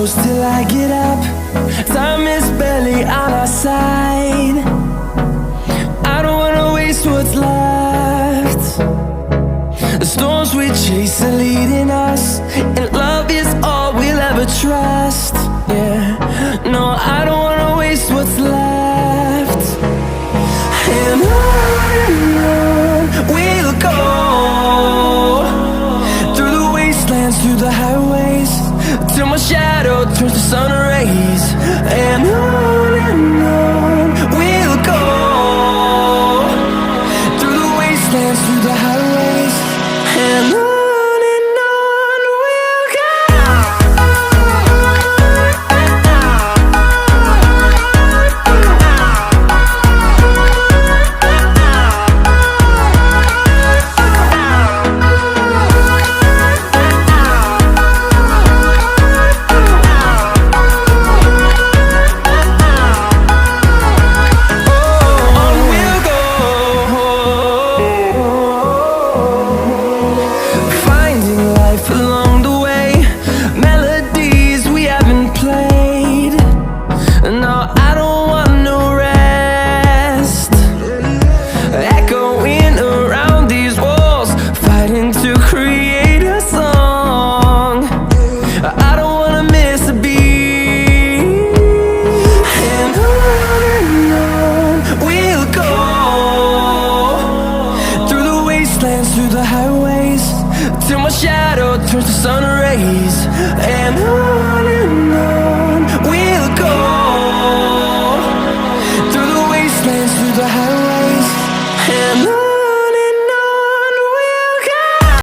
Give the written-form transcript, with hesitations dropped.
close till I get up. Time is barely on our side. I don't wanna waste what's left. The storms we chase are leading us, and love is all we'll ever trust. Yeah, no, I don't wanna waste what's left. And on we'll go, through the wastelands, through the highways, till my shadow turns to sun rays. And on we'll go, through the wastelands, through the highways, and on we'll go. Through the highways, till my shadow turns to sun